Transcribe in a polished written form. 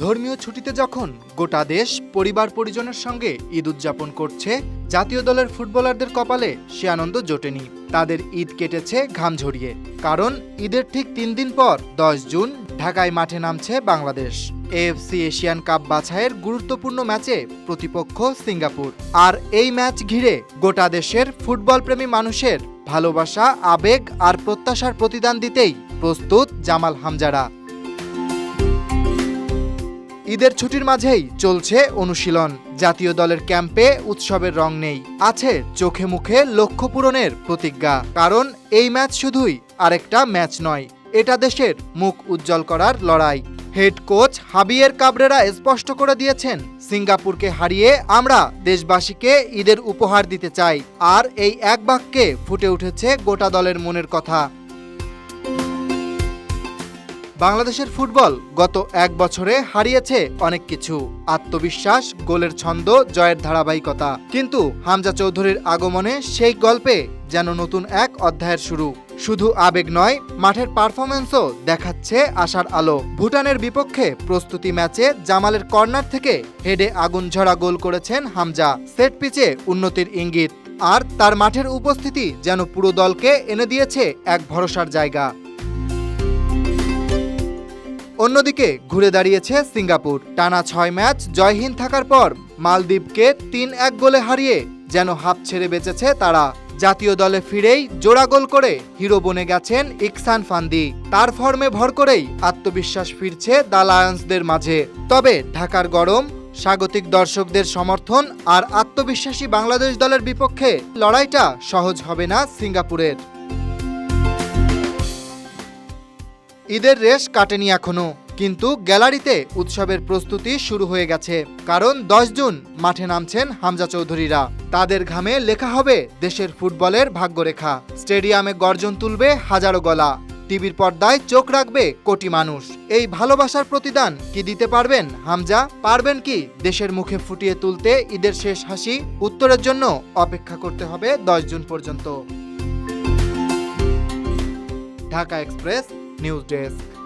ধর্মীয় ছুটিতে যখন গোটা দেশ পরিবার পরিজনের সঙ্গে ঈদ উদযাপন করছে, জাতীয় দলের ফুটবলারদের কপালে সে আনন্দ জোটেনি। তাদের ঈদ কেটেছে ঘাম ঝরিয়ে। কারণ ঈদের ঠিক 3 দিন পর 10 জুন ঢাকায় মাঠে নামছে বাংলাদেশ। এএফসি এশিয়ান কাপ বাছাইয়ের গুরুত্বপূর্ণ ম্যাচে প্রতিপক্ষ সিঙ্গাপুর। আর এই ম্যাচ ঘিরে গোটা দেশের ফুটবলপ্রেমী মানুষের ভালোবাসা, আবেগ আর প্রত্যাশার প্রতিদান দিতেই প্রস্তুত জামাল হামজারা। ঈদের ছুটির মাঝেই চলছে অনুশীলন। জাতীয় দলের ক্যাম্পে উৎসবের রং নেই, আছে চোখে মুখে লক্ষ্য পূরণের প্রতিজ্ঞা। কারণ এই ম্যাচ শুধুই আরেকটা ম্যাচ নয়, এটা দেশের মুখ উজ্জ্বল করার লড়াই। হেড কোচ হাবিয়ের কাবরেরা স্পষ্ট করে দিয়েছেন, সিঙ্গাপুরকে হারিয়ে আমরা দেশবাসীকে ঈদের উপহার দিতে চাই। আর এই এক বাক্যে ফুটে উঠেছে গোটা দলের মনের কথা। বাংলাদেশের ফুটবল গত 1 বছরে হারিয়েছে অনেক কিছু, আত্মবিশ্বাস, গোলের ছন্দ, জয়ের ধারাবাহিকতা। কিন্তু হামজা চৌধুরীর আগমনে সেই গল্পে যেন নতুন এক অধ্যায়ের শুরু। শুধু আবেগ নয়, মাঠের পারফরম্যান্সও দেখাচ্ছে আশার আলো। ভুটানের বিপক্ষে প্রস্তুতি ম্যাচে জামালের কর্নার থেকে হেডে আগুন ঝরা গোল করেছেন হামজা। সেট পিচে উন্নতির ইঙ্গিত। আর তার মাঠের উপস্থিতি যেন পুরো দলকে এনে দিয়েছে এক ভরসার জায়গা। অন্যদিকে ঘুরে দাঁড়িয়েছে সিঙ্গাপুর। টানা 6 ম্যাচ জয়হীন থাকার পর মালদ্বীপকে 3-1 গোলে হারিয়ে যেন হাঁপ ছেড়ে বেঁচেছে তারা। জাতীয় দলে ফিরেই জোড়া গোল করে হিরো বনে গেছেন ইকসান ফান্দি। তার ফর্মে ভর করেই আত্মবিশ্বাস ফিরছে দ্য লায়ন্সদের মাঝে। তবে ঢাকার গরম, স্বাগতিক দর্শকদের সমর্থন আর আত্মবিশ্বাসী বাংলাদেশ দলের বিপক্ষে লড়াইটা সহজ হবে না সিঙ্গাপুরের। ঈদের রেশ কাটেনি এখনো, কিন্তু গ্যালারিতে উৎসবের প্রস্তুতি শুরু হয়ে গেছে। কারণ 10 জুন মাঠে নামছেন হামজা চৌধুরীরা। তাদের ঘামে লেখা হবে দেশের ফুটবলের ভাগ্যরেখা। স্টেডিয়ামে গর্জন তুলবে হাজারো গলা, টিভির পর্দায় চোখ রাখবে কোটি মানুষ। এই ভালোবাসার প্রতিদান কি দিতে পারবেন হামজা? পারবেন কি দেশের মুখে ফুটিয়ে তুলতে ঈদের শেষ হাসি? উত্তরের জন্য অপেক্ষা করতে হবে 10 জুন পর্যন্ত। Dhaka express news desk.